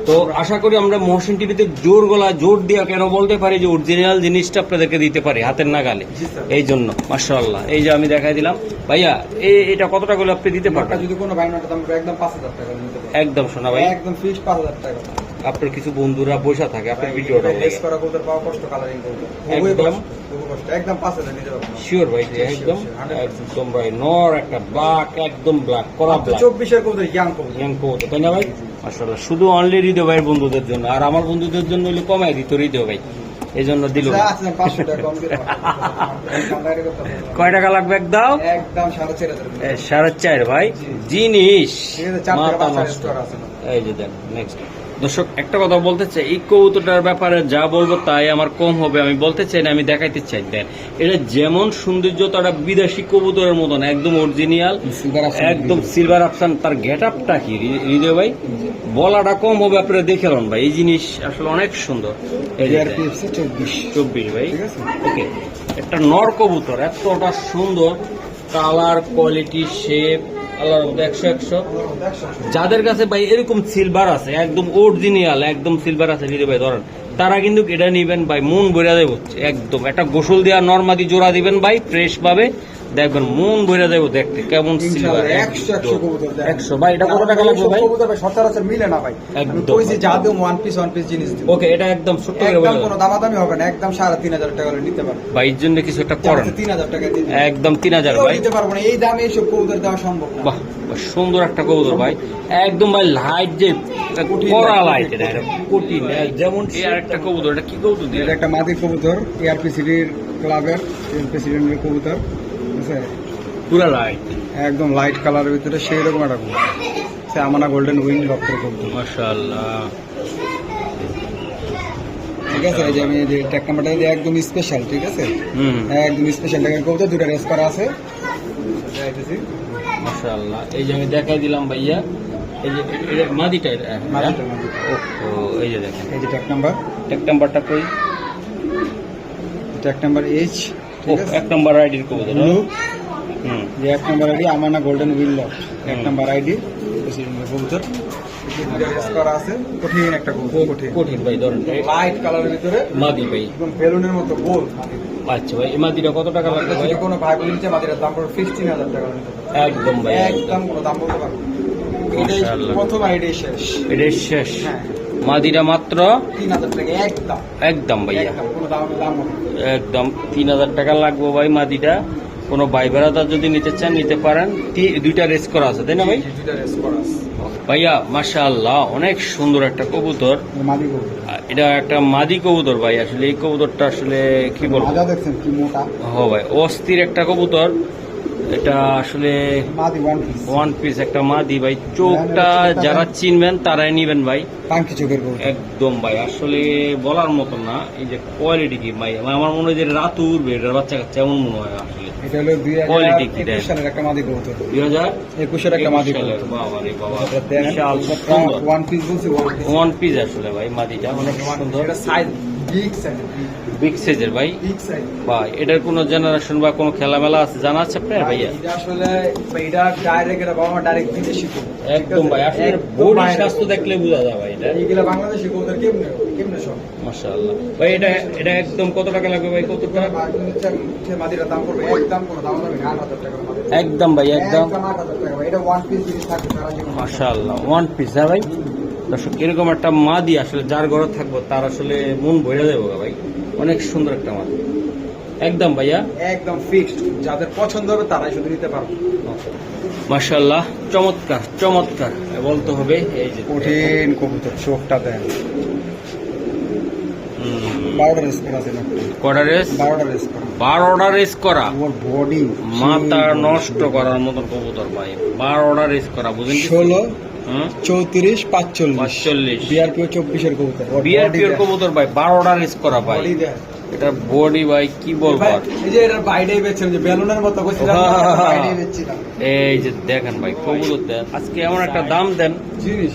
তো আশা করি আমরা মহসিন টিভিতে জোর গলা জোর দিয়া কেন বলতে পারি যে অরিজিনাল জিনিসটা আপনাদেরকে দিতে পারি হাতের নাগালে, জি স্যার। এই জন্য মাশাআল্লাহ। এই যে আমি দেখাই দিলাম ভাইয়া, এটা কত টাকা হলে আপনি দিতে নটটা পারবেন? যদি কোনো ভাই নটটা দাম একদম 5000 টাকা নিতে পারবেন। একদম শোনা ভাই, একদম ফিক্সড 5000 টাকা। আপনার কিছু বন্ধুরা বসে থাকে আপনার ভিডিওটা রেস করা কবুতর পাওয়া কষ্ট, কালারিং কবুতর একদম। খুবই কষ্ট, একদম 5000 নিতে পারবেন। শিওর ভাই যে একদম একদম ভাই নর একটা ব্ল্যাক, একদম ব্ল্যাক করা ব্ল্যাক 24 এর কবুতর ইয়াং কবুতর। ইয়াং কবুতর তাই না ভাই? মাশাআল্লাহ শুধু অনলি হৃদয় ভাইয়ের বন্ধুদের জন্য, আর আমার বন্ধুদের জন্য হলে কমাই দিত হৃদয় ভাই, এই জন্য দিল না। আচ্ছা 500 টাকা কম দিতে কয় টাকা লাগবে একদম? একদম 4500। 4.5 ভাই জিনিস ঠিক আছে 4 থেকে মাথা 5 নষ্ট। স্টোর আছে। এই যে দেন নেক্সট। দর্শক একটা কথা বলতে চাই, এই কবুতরটার ব্যাপারে যা বলবো তাই আমার কম হবে, আমি বলতে চাই না, আমি দেখাইতে চাই। দেন এটা যেমন সৌন্দর্য, তারা বিদেশি কবুতরের মতন একদম অরিজিনাল, একদম সিলভার অপশন। তার গেট আপটা কি হৃদয় ভাই বলাটা কম হবে, আপনারা দেখে লন ভাই, এই জিনিস আসলে অনেক সুন্দর। এই যে দেন, 24 ভাই ঠিক আছে। ওকে একটা নর কবুতর এতটা সুন্দর, কালার কোয়ালিটি শেপ আল্লাহর মধ্যে 100 যাদের কাছে ভাই এরকম সিলভার আছে একদম অরিজিনাল, একদম সিলভার আছে হৃদয় ভাই ধরেন তারা কিন্তু এটা নিবেন ভাই, মন ভরে দেবো একদম। একটা গোসল দেওয়া নরমাদি জোড়া দিবেন ভাই ফ্রেশ ভাবে, দেখবেন মন ভরে দেবো দেখতে কেমন সিলভার। 100 ভাই, এটা কত টাকা লাগবে ভাই? সচরাচর মিলে না ভাই, আমি কইছি যা দিও ওয়ান পিস জিনিস দিই। ওকে, এটা একদম ছোট্ট করে একদম বলে কোনো দামাদামি হবে না, একদম 3500 টাকা করে নিতে পারবেন ভাই। এর জন্য কিছু একটা করেন, 3000 টাকা দিতে একদম 3000 ভাই। নিতে পারবো না, এই দামে এইসব কবুতর দেওয়া সম্ভব না। বাহ, সুন্দর একটা কবুতর ভাই, একদম ভাই লাইট, যে কড়া লাইট, এটা কঠিন যেমন। এই আরেকটা কবুতর, এটা কি কবুতর দিয়ে? এটা একটা মাদি কবুতর, এআরপিসিডির ক্লাবের প্রেসিডেন্টের কবুতর, বুঝছে? পুরা লাইট, একদম লাইট কালারের ভিতরে সেই রকম একটা কবুতর, সে আমানা গোল্ডেন উইং লক্ষ্যের কবুতর। মাশাআল্লাহ, ঠিক আছে। এই যে আমি যে ট্যাগ নাম্বারটা দিয়ে একদম স্পেশাল, ঠিক আছে, হুম, একদম স্পেশাল ট্যাগের কবুতর, দুটো রেস করা আছে। মাশাআল্লাহ। এই যে আমি দেখাই দিলাম ভাইয়া, এই যে এটা মাদিটা, এটা মাদিটা। ও এই যে দেখেন, এই যে ট্যাগ নাম্বার, এক নাম্বারটা কই? ট্যাগ নাম্বার এইচ, ও, ঠিক আছে। এক নাম্বার আইডির কবুতর। ব্লু, হুম, যে এক নাম্বার আইডি আমানা গোল্ডেন উইং লক, এক নাম্বার আইডি প্রেসিডেন্টের কবুতর, দুটো রেস করা আছে। কঠিন একটা কবুতর, কঠিন কঠিন ভাই, ধরেন লাইট কালারের ভিতরে মাদি ভাই। একদম বেলুনের মতো গোল। আচ্ছা ভাই, এই মাদিটা কত টাকা লাগবে ভাই? যদি কোনো ভাই বোন নিচে মাদিটার দাম পড়বে 15000 টাকা নিতে পারবে। একদম ভাই, একদম কোনো দাম বলতে পারবো না। এটাই মাশাআল্লাহ। প্রথম আইডি শেষ। এটাই শেষ। হ্যাঁ, মাদিটা মাত্র 3000 টাকা একদম, একদম ভাইয়া, একদম কোনো দাম হবে না। একদম 3000 টাকা লাগবে ভাই মাদিটা। কোনো ভাই বেড়াদার যদি নিতে চান নিতে পারেন। দুইটা রেস করা আছে তাই না ভাই? দুইটা রেস করা আছে ভাইয়া, মাশাআল্লাহ, অনেক সুন্দর একটা কবুতর। মাদি কবুতর, এটা একটা মাদি কবুতর ভাই। আসলে এই কবুতরটা আসলে কি বলবো, মাজা দেখছেন কি মোটা। ভাই অস্থির একটা কবুতর। এটা আসলে মাদি ওয়ান পিস, ওয়ান পিস একটা মাদি ভাই। চোখটা যারা চিনবেন তারাই নিবেন ভাই, টাঙ্কি চোখের কবুতর। একদম ভাই, আসলে বলার মতো না। এই যে কোয়ালিটি কি ভাই, আমার মনে হয় যে রাত উঠবে এটার বাচ্চা কাচ্চা, এমন মনে হয় আসলে। এটা হলো Quality কি 2021 সালের একটা মাদি কবুতর, 2021 21 একটা মাদি সালের। কবুতর। বাবা রে বাবা, এটা দেখেন, বিশাল সুন্দর। ওয়ান পিস বলছি, ওয়ান পিস। ওয়ান পিস আসলে ভাই মাদিটা অনেক সুন্দর, এটা সাইজ বিগ সাইজ, বিগ সাইজের ভাই। বিগ সাইজ ভাই এটার কোনো জেনারেশন বা কোনো খেলামেলা আছে জানা আছে আপনার ভাইয়া? এটা আসলে এটা ডাইরেক্ট, এটা বাবা ডাইরেক্ট বিদেশি কবুতর। একদম ভাই, আসলে বডি স্বাস্থ্য দেখলে বোঝা যায় ভাই। এটা এইগুলা বাংলাদেশি কবুতর কেমনে কেমনে সব। মাশাআল্লাহ ভাই। এটা এটা একদম কত টাকা লাগবে ভাই কতটা? সে মাদিটার দাম পড়বে একদম কোনো দাম হবে না, 8000 টাকা মাদি। একদম ভাই, একদম 8000 টাকা ভাই। এটা ওয়ান পিস জিনিস থাকবে সারা জীবন। মাশাআল্লাহ, ওয়ান পিস। হ্যাঁ ভাই, দর্শক এরকম একটা মাদি আসলে যার ঘরে থাকবো তার আসলে মন ভরে যাবে ভাই। অনেক সুন্দর একটা মাদি একদম ভাইয়া, একদম ফিক্সড। যাদের পছন্দ হবে তারাই শুধু নিতে পারবে। মাশাআল্লাহ, চমৎকার চমৎকার বলতে হবে। এই যে কঠিন কবুতর, চোখটা দেন। 12টা রেস করা আছে না, কটা রেস? 12টা রেস করা। 12টা রেস করা, ওর বডি মাথা নষ্ট করার মতন কবুতর ভাই। 12টা রেস করা, বুঝেন? 16, 34, 45, 45 বিআরপিও 24 এর কবুতর। বিআরপির কবুতর ভাই, 12টা রেস করা ভাই। বডি দেন। এটা বডি ভাই, কি বলবো আর। এই যে এটার বাইরেই বেচছেন, যে বেলুনের মতো কইছিলাম, বাইরেই বেচছিলাম। এই যে দেখেন ভাই কবুতর দেন, আজকে এমন একটা দাম দেন জিনিস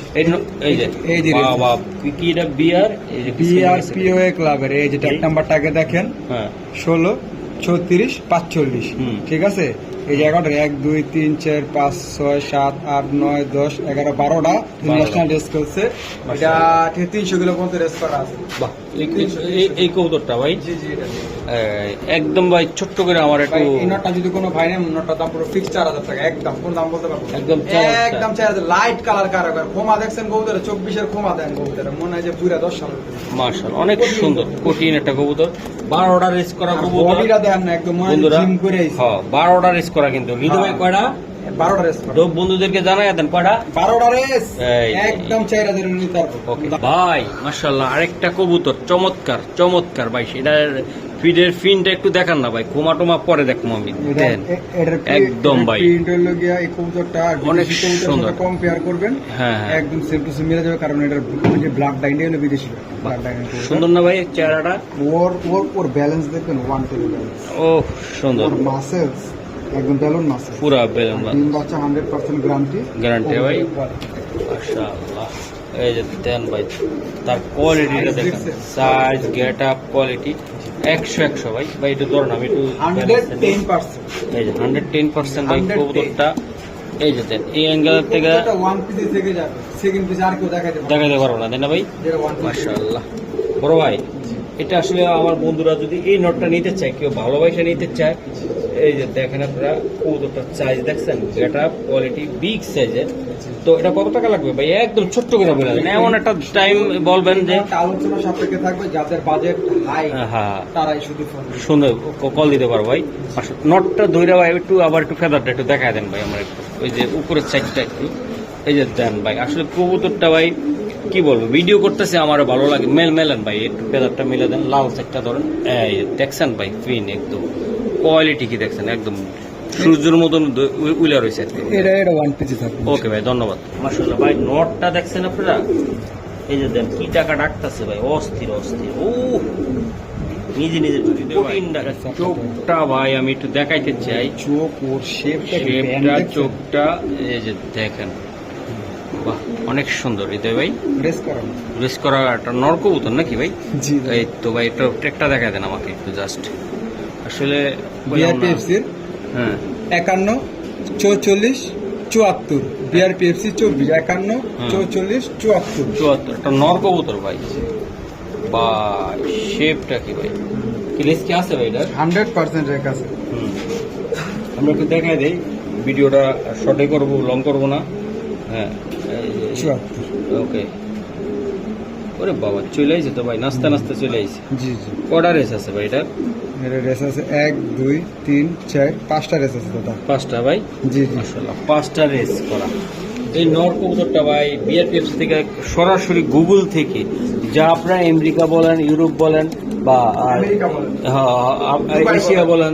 এই যে বাবা, কি এটা বিআর, এই যে বিআরপিও ক্লাবের এই যে ট্যাগ নাম্বারটাকে দেখেন, হ্যাঁ 16, 34, 45, হুম। ঠিক আছে। এই জায়গাটা 1, 2, 3, 4, 5, 6, 7, 8, 9, 10, 11, 12টা ন্যাশনাল রেস করছে। এটা 300 কিলো পর্যন্ত রেস করা আছে। বাহ, এই কবুতরটা ভাই জি জি, এটা একদম ভাই ছোট্ট করে আমার একটু। ভাই এই নটটা যদি কোনো ভাই নেন, নটটার দাম পুরো ফিক্স 4000 টাকা, একদম কোনো দাম বলতে পারবো না। একদম একদম 4000। লাইট কালার কারাগার খোমা দেখছেন কবুতরে, 24 এর খোমা দেন কবুতরে, মনে হয় যে পুরা 10 সালের। মাশাআল্লাহ, অনেক সুন্দর কঠিন একটা কবুতর। 12টা রেস করা কবুতর বডিটা দেন না, একদম মনে হয় বন্ধুরা। জিম করে আইছে। হ্যাঁ 12টা রেস করা কিন্তু। হৃদয় ভাই কয়টা? 12টা রেস করা। ডোব বন্ধুদেরকে জানাই দেন কয়টা? 12টা রেস, এই। একদম 4000 এর নিতে পারবো। ওকে ভাই, মাশাআল্লাহ, আরেকটা কবুতর চমৎকার চমৎকার ভাই। এটার ফিডের ফিনটা একটু দেখান না ভাই, ঘুমা টোমা পরে দেখবো আমি। দেন একদম ভাই, প্রিন্ট হলো গিয়া এই কবুতরটা অনেক বিদেশি কবুতরের সুন্দর। সাথে কম্পেয়ার করবেন, হ্যাঁ হ্যাঁ, একদম সেম টু সেম মিলে যাবে, কারণ এটার যে ব্ল্যাক ডাইনটা হলো বিদেশি ব্ল্যাক ডাইন। সুন্দর না ভাই চেহারাটা? ওর ওর ওর ব্যালেন্স দেখবেন, ওয়ান টেবিল ব্যালেন্স। ও সুন্দর, ওর মাসেলস একদম বেলুন মাসেল, পুরা বেলুন ডিম বাচ্চা 100% গ্যারান্টি। গ্যারান্টি ভাই, মাশাআল্লাহ। এই যে দেন ভাই, তার কোয়ালিটিটা দেখেন, সাইজ, গেট আপ, কোয়ালিটি 100 ভাই। ভাই একটু ধরুন, আমি একটু 110%। এই যে 110% ভাই 110 কবুতরটা। এই যে দেন, এই অ্যাঙ্গেল থেকে ওয়ান পিস থেকে যাবে, সেকেন্ড পিস আর কেউ দেখাইতে পারবে না। দেখাতে পারবো না, তাই না ভাই? যেটা ওয়ান পিস। মাশাআল্লাহ, বড় ভাই এটা আসলে আমার বন্ধুরা যদি এই নটটা নিতে চায়, কেউ ভালোবাসা নিতে চায়, এই যে দেখেন আপনারা কবুতরটার সাইজ দেখছেন, এটা কোয়ালিটি বিগ সাইজের। তো এটা কত টাকা লাগবে ভাই? একদম ছোট্ট করে বলে দেন, এমন একটা টাইম বলবেন যে আলোচনা সাপেক্ষে থাকবে, যাদের বাজেট হাই হ্যাঁ তারাই শুধু ফোন সুন্দর কল দিতে পারো ভাই। নটটা ধরে ভাই একটু আবার একটু ফেদারটা একটু দেখায় দেন ভাই আমার একটু, ওই যে উপরের সাইডটা একটু এই যে দেন ভাই। আসলে কবুতরটা ভাই কি বলবো, ভিডিও করতেছে আমারও ভালো লাগে, মেলেন ভাই একটু ফেদারটা মেলে দেন, লাল সাইডটা ধরেন, এই দেখছেন ভাই ফিন একদম কোয়ালিটি কি দেখছেন, একদম সূর্যের মতন উইলা রয়েছে। এটা ওয়ান পিসি থাকবে। ওকে ভাই ধন্যবাদ। মাশাআল্লাহ ভাই নটটা দেখছেন আপনারা, এই যে দেন কি টাকা ডাকতেছে ভাই, অস্থির অস্থির। ও নিজে নিজে চোখটা ভাই আমি একটু দেখাইতে চাই, চোখ ওর শেপটা চোখটা এই যে দেখেন, বাহ অনেক সুন্দর হৃদয় ভাই। রেস করা একটা নর কবুতর নাকি ভাই? জি এই তো ভাই একটু ট্রেকটা দেখা দেন আমাকে একটু জাস্ট। আসলে বিআরপিএফসির হ্যাঁ 51 44 74, বিআরপিএফসি 24 51 44 74 74 একটা নর কবুতর ভাই। বা শেপটা কি ভাই, কি লেস কি আছে ভাই? এটা 100% রেক আছে। আমরা একটু দেখাই দেই, ভিডিওটা শর্টে করব, লং করব না। হ্যাঁ 74। ওকে। ওরে বাবা চলে আইছে তো ভাই, নাস্তা নাস্তা চলে আইছে। জি জি। কটা রেস আছে ভাই এটা? এর রেস আছে 1 2 3 4 5টা রেস আছে দাদা। 5টা ভাই? জি জি। মাশাআল্লাহ 5টা রেস করা। এই নর কবুতরটা ভাই বিআরপিএফসি থেকে সরাসরি গুগল থেকে, যা আপনারা আমেরিকা বলেন, ইউরোপ বলেন বা এশিয়া বলেন,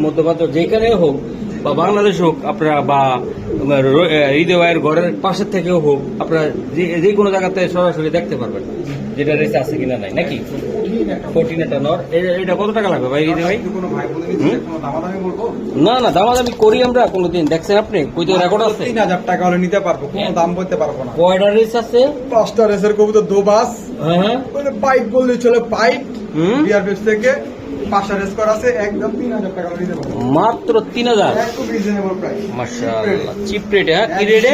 মধ্যপ্রাচ্য যেখানে হোক বা বাংলাদেশ হোক আপনারা, বা হৃদয় ভাইয়ের ঘরের পাশের থেকেও হোক, আপনারা যে কোনো জায়গাতে সরাসরি দেখতে পারবেন যেটা রেসে আছে কিনা নাই নাকি। 14 একটা নর, এটা কত টাকা লাগবে ভাই হৃদয় ভাই? না না দামাদামি করি আমরা কোনোদিন, দেখছেন আপনি কই তো রেকর্ড আছে? 3000 টাকা হলে নিতে পারবো, কোনো দাম বলতে পারবো না। কয়টা রেস আছে? 5টা রেসের কবুতর, দোবাস, হ্যাঁ পাইপ বললে চলে, পাইপ বিআরপিএফসি থেকে 5টা রেস করা আছে, একদম 3000 টাকা হলে নিতে পারবো। মাত্র 3000? একদম রিজনেবল প্রাইস। মাশাআল্লাহ চিপ রেটে। হ্যাঁ কি রেটে?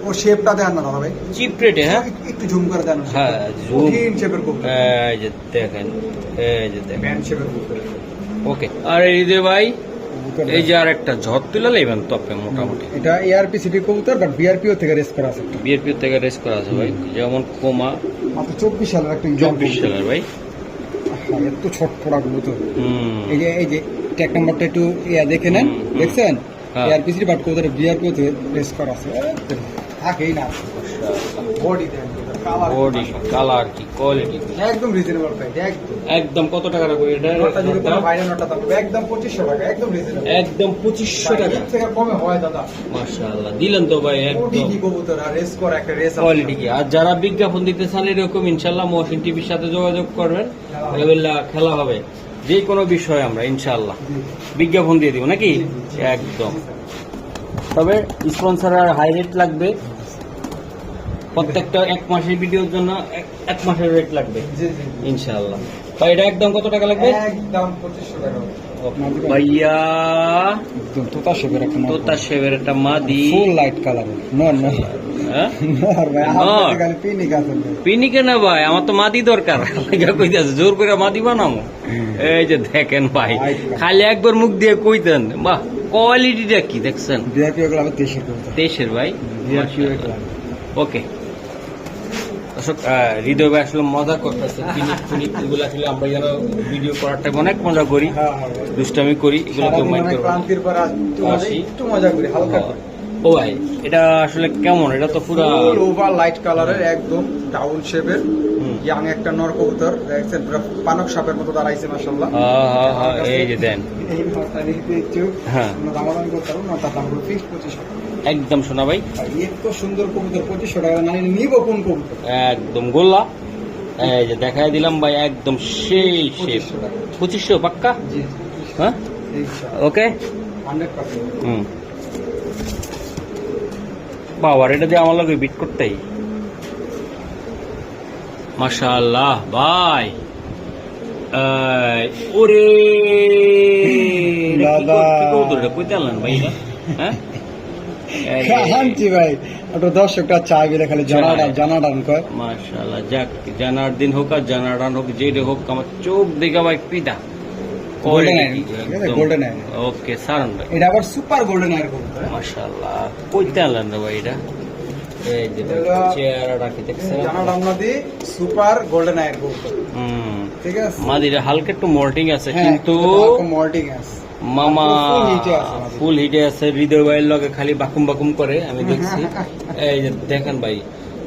ও শেপটা দেন না দাদা ভাই, চিপ রেটে। হ্যাঁ একটু জুম করে দেন। হ্যাঁ জুম, তিন শেপের কবুতর, এই যে দেখেন, এই যে দেখেন ব্যান্ড শেপের কবুতর। ওকে। আর এই যে ভাই এই যে আর একটা ঝড় তুলে নেবেন তপে মোটামুটি। এটা এআরপি সিটি কবুতর, বাট বিআরপিও থেকে রেস করা আছে। বিআরপি থেকে রেস করা আছে ভাই, যেমন কোমা মাত্র 24 সালের একটা 24 সালের ভাই। এত ছটফটা কবুতর। এই যে ট্যাগ নাম্বারটা একটু দেখে নেন, দেখছেন? এআরপি সিটি বাট কবুতর বিআরপিও থেকে রেস করা আছে। থাকেই না বডি দেন, বডি কালার কি কোয়ালিটি একদম রিজনেবল প্রাইস। একদম কত টাকা রাখবো এটা? নটা যদি কোনো বাইরে নটা থাকবে একদম 2500 টাকা, একদম রিজনেবল, একদম 2500 টাকা। এর থেকে কমে হয় দাদা? মাশাআল্লাহ দিলেন তো ভাই, বডি একদম কি কবুতর, আর রেস করা একটা রেস কোয়ালিটি কি। আর যারা বিজ্ঞাপন দিতে চান এরকম ইনশাআল্লাহ মহসিন টিভির সাথে যোগাযোগ করবেন, এগুলা খেলা হবে যে কোনো বিষয়ে আমরা ইনশাআল্লাহ বিজ্ঞাপন দিয়ে দিব নাকি একদম। তবে স্পন্সর আর হাই রেট লাগবে, প্রত্যেকটা 1 মাসের ভিডিওর জন্য 1 মাসের রেট লাগবে ইনশাআল্লাহ। ভাই এটা একদম কত টাকা লাগবে? একদম 2500 টাকা ভাইয়া। একদম তোতা শেপের একটা তোতা শেপের একটা মাদি, ফুল লাইট কালার। নর নর হ্যাঁ নর ভাই, আমার কাছে পিনিক আছে। পিনিকে না ভাই, আমার তো মাদি দরকার। কইতাছে জোর করে মাদি বানাবো। এই যে দেখেন ভাই, খালি একবার মুখ দিয়ে কইতেন, বাহ কোয়ালিটিটা কি দেখছেন? বিআরপি এগুলো আমি 2300 ভাই। বিআরপি ওকে দর্শক, হৃদয় ভাই আসলে মজা করতেছে, পিনিক এগুলো আসলে আমরা যেন ভিডিও করার টাইম অনেক মজা করি, দুষ্টামি করি, এগুলো কেউ মাইন্ড করবে না। ক্লান্তির পর একটু মজা করি হালকা করে। ও ভাই এটা আসলে কেমন? এটা তো পুরো ওভার লাইট কালারের, একদম ডাউন শেপের ইয়াং একটা নর কবুতর, দেখছেন পুরো পানক সাপের মতো দাঁড়াইছে মাশাআল্লাহ। এই যে দেন, এই নরটা নিতে একটু হ্যাঁ দামাদামি করতে পারবো, নরটা দাম হলো ফিক্স 2500 টাকা। একদম শোনা ভাই, এত সুন্দর কবুতর 2500 টাকা মানে নিব কোন কবুতর? একদম গোল্লা। এই যে দেখাই দিলাম ভাই, একদম সেই শেপ। 2500 পাক্কা? জি হ্যাঁ ওকে 100%। বাবার এটা দিয়ে আমার লগে বিট করতেই। মাশাআল্লাহ ভাই, ওরে দাদা কইতে আনলেন ভাই এটা? হ্যাঁ আনছি ভাই, ওটা দর্শকটা চাইবে খালি জানাডান কয়। মাশাআল্লাহ, যাক জানার দিন হোক আর জানাডান হোক, যেটা হোক আমার চোখ দেখে ভাই পিতা গোল্ডেন আই, গোল্ডেন আই। ওকে সারন ভাই, এটা আবার সুপার গোল্ডেন আই এর। মাশাআল্লাহ, কইতে আনলেন রে ভাই এটা? এই যে চেয়ার রাখি দেখছেন, জানাডান নদী সুপার গোল্ডেন আই এর গোল। ঠিক আছে, মাদিরা হালকা একটু মোল্টিং আছে, কিন্তু মোল্টিং আছে মামা ফুল হিটে আছে। হৃদয় ভাইয়ের লগে খালি বাকুম বাকুম করে আমি দেখছি। এই যে দেখেন ভাই,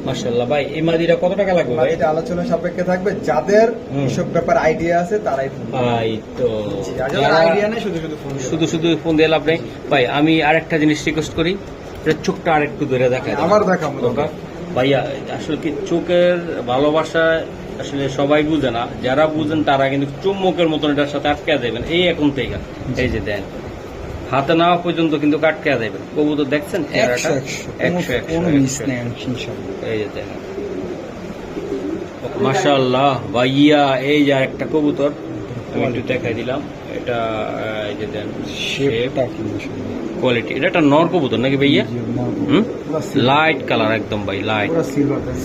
মাশাআল্লাহ ভাই, এই মাদিরা কত টাকা লাগবে ভাই? এটা আলোচনা সাপেক্ষে থাকবে, যাদের এসব ব্যাপার আইডিয়া আছে তারাই ফোন ভাই। তো যাদের আইডিয়া নেই শুধু ফোন দিয়ে লাভ নেই ভাই। আমি আরেকটা জিনিস রিকোয়েস্ট করি, এটা চোখটা আরেকটু ধরে দেখায় আমার দেখাবো ভাইয়া। আসলে কি চোখের ভালোবাসা আসলে সবাই বুঝে না, যারা বুঝেন তারা কিন্তু চুম্বকের মতন এটার সাথে আটকে দেবেন এই এখন থেকে। এই যে দেন, হাতে নেওয়া পর্যন্ত কিন্তু আটকে দেবেন। কবুতর দেখছেন চেহারাটা 100। এই যে দেখেন, মাশাআল্লাহ ভাইয়া। এই যে একটা কবুতর আমি একটু দেখাই দিলাম, এটা এই যে দেন শেপটা কি কোয়ালিটি। এটা একটা নর কবুতর নাকি ভাইয়া? লাইট কালার একদম ভাই, লাইট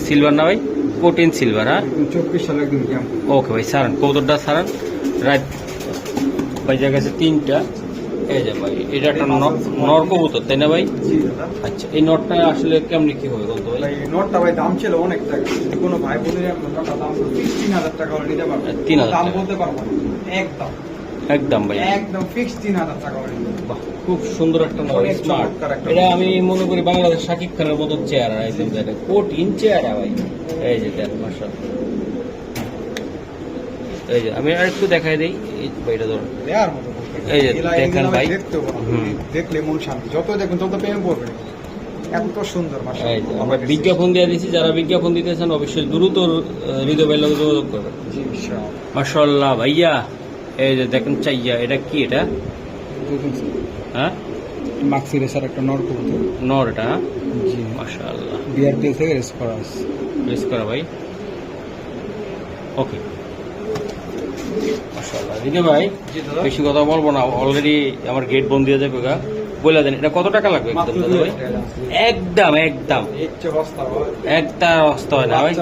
সিলভার না ভাই? কোটিন সিলভার। হ্যাঁ 24 সালে একদম। ওকে ভাই, সারান কবুতরটা সারান। রাইট ভাই, জায়গা আছে 3টা। এই যে ভাই, এটা একটা নর কবুতর তাই না ভাই? আচ্ছা, এই নটটা আসলে কেমনি কি হবে বলতো ভাই? এই নটটা ভাই দাম ছিল অনেক টাকা, কোনো ভাই বোনের নটটা দাম 3000 টাকা হলে নিতে পারবে। 3000 দাম বলতে পারবো না, একদম একদম ভাই, একদম ফিক্সড 3000 টাকা হলে। বাহ, খুব সুন্দর একটা নর, স্মার্ট। এটা আমি মনে করি বাংলাদেশ শাকিব খানের মতো চেহারা, একদম দেখেন কোটিন চেহারা ভাই। এই যে দেন, মাশাআল্লাহ। এই যে আমি আরেকটু দেখাই দেই, এই ভাইটা ধরুন। এই যে দেখেন ভাই, দেখলে মন শান্তি, যত দেখুন তত প্রেমে পড়বে, এত সুন্দর। মাশাআল্লাহ, আমরা বিজ্ঞাপন দিয়ে দিয়েছি, যারা বিজ্ঞাপন দিতেছেন অবশ্যই দ্রুত হৃদয় ভাইয়ের লগে যোগাযোগ করবেন। মাশাআল্লাহ ভাইয়া। এই যে দেখেন চাইয়া, এটা কি? এটা হ্যাঁ মাক্সি রেসার একটা নর কবুতর, নর এটা। জি মাশাআল্লাহ, বিআরপি থেকে রেস করা আছে। রেস করা ভাই, ওকে। মাশাআল্লাহ দিদি ভাই, বেশি কথা বলবো না, অলরেডি আমার গেট বন্ধ হয়ে যাবে। বলে দেন এটা কত টাকা লাগবে? একদম দাদা ভাই, একদম একদম একটা অবস্থা হয় না ভাই,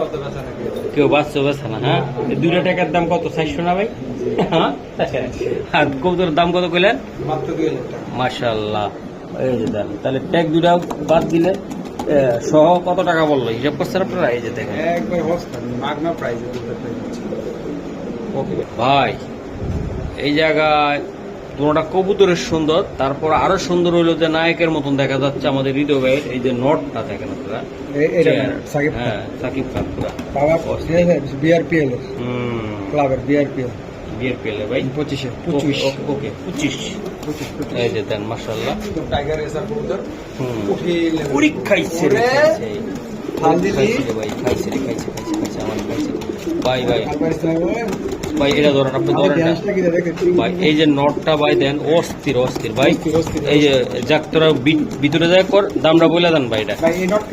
কেউ বাচ্চা বেছে না। হ্যাঁ, 2টা টাকার দাম কত? 400 না ভাই? হ্যাঁ, আর কবুতরের দাম কত কইলেন? মাত্র 2000 টাকা। মাশাআল্লাহ। এই যে দেন, তাহলে ট্যাগ 2টা বাদ দিলে সহ কত টাকা বললো হিসাব করছেন আপনারা? এই যে দেখেন একবার হস্তা মাগনা প্রাইজে ভাই, এই জায়গায় দুটোটা কবুতরের সুন্দর, তারপর আরো সুন্দর হইলো যে নায়কের মতন দেখা যাচ্ছে আমাদের হৃদয় ভাইয়ের। এই যে নটটা দেখেন আপনারা, হ্যাঁ সাকিব খান পুরা বিআরপিএল ক্লাবের বিআরপিএল ভাই 25 ওকে 25। এই যে দেন, মাশাআল্লাহ, টাইগার রেসার কবুতর। উড়ি খাইছে রে, ভাই খাইছে আমার খাইছে ভাই। ভাই এটা ধরেন, আপনি ধরেন ভাই। এই যে নটটা ভাই দেন, অস্থির ভাই। এই যে যাক তোরা ভিতরে যায় কর, দামটা বলে দেন ভাই। এটা এই নট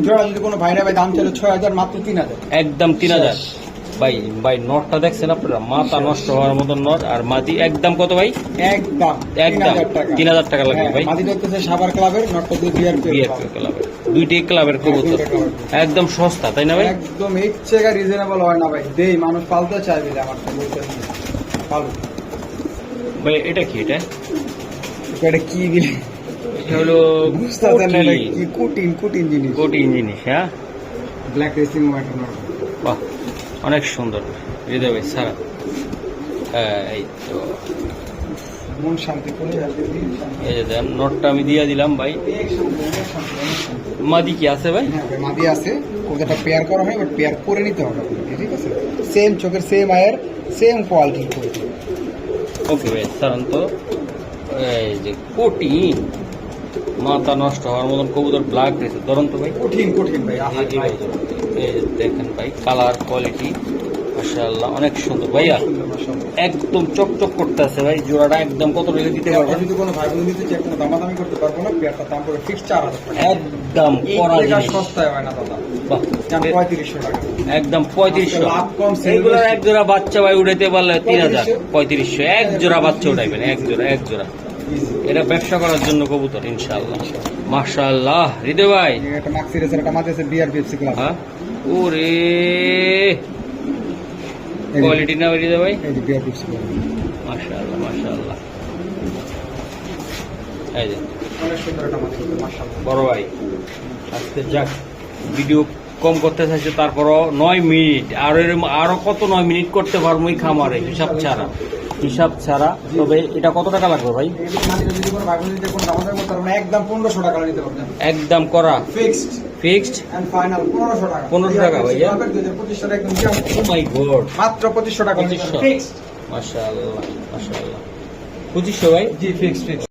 জোড়া যদি কোনো ভাইরা ভাই দাম ছিল 6000, মাত্র 3000, একদম 3000 ভাই। নটটা দেখছেন আপনারা, মাথা নষ্ট হওয়ার মতন নট। আর মাদি একদম কত ভাই? একদম 3000 টাকা লাগবে ভাই। মাদি দেখতেছে সাভার ক্লাবের, নটটা বিআরপি ক্লাবের, দুইটাই ক্লাবের কবুতর, একদম সস্তা তাই না ভাই? একদম এক টাকা রিজনেবল হয় না ভাই। দেই মানুষ পালতে চাইবে, আমার কবুতর পালু ভাই। এটা কি? এটা কি দিলে এটা হলো কি কুটিন জিনিস। হ্যাঁ, ব্ল্যাক রেসিং ওয়াটার নট। বাহ, অনেক সুন্দর হৃদয় ভাই সারা। এই তো মন শান্তি করে যাবে। এই যে দেন, নটটা আমি দিয়ে দিলাম ভাই। মাদি কি আছে ভাই? হ্যাঁ ভাই, মাদি আছে। ওটা পেয়ার করা হয়, বাট পেয়ার করে নিতে হবে, ঠিক আছে? সেম চোখের, সেম আয়ের, সেম কোয়ালিটির কবুতর। ওকে ভাই, সারান তো। এই যে কোটি মাথা নষ্ট হওয়ার মতন কবুতর, ব্ল্যাক রেসে ধরুন তো ভাই, কঠিন ভাই। এই দেখেন ভাই, কালার কোয়ালিটি মাশাআল্লাহ অনেক সুন্দর ভাইয়া, একদম চকচক করতে আছে ভাই। জোড়াটা একদম কত রেখে দিতে পারবেন? যদি কোনো ভাই বোন নিতে চায়, কোনো দামাদামি করতে পারবো না। পেয়ারটার দাম পড়ে ফিক্স 4000 টাকা, একদম করা জিনিস, সস্তায় হয় না দাদা। বাহ, 3500 টাকা, একদম 3500। লাভ কম। এইগুলোর এক জোড়া বাচ্চা ভাই উঠাইতে পারলে 3000, 3500 এক জোড়া বাচ্চা উঠাইবেন, এক জোড়া এটা ব্যবসা করার জন্য কবুতর ইনশাআল্লাহ। মাশাআল্লাহ হৃদয় ভাই, একটা মাক্সি রেসার, একটা মাঝে আছে বিআরপিএফসি ক্লাব। হ্যাঁ ওরে কোয়ালিটি না হৃদয় ভাই, এই যে বিআরপিএফসি ক্লাব। মাশাআল্লাহ মাশাআল্লাহ। এই যে অনেক সুন্দর একটা মাক্সি, মাশাআল্লাহ। বড় ভাই আজকে যাক ভিডিও কম করতে চাইছে, তারপরও 9 মিনিট আরো কত 9 মিনিট করতে পারবো এই খামারে হিসাব ছাড়া। তবে এটা কত টাকা লাগবে ভাই? একদম 1500 টাকা নিতে পারবেন, একদম করা ফিক্সড এন্ড ফাইনাল 1500 টাকা। 1500 টাকা ভাইয়া, 2025 টাকা একদম ও মাই গড, মাত্র 2500 টাকা 2500 ফিক্সড। মাশাআল্লাহ মাশাআল্লাহ। 2500 ভাই, জি ফিক্সড।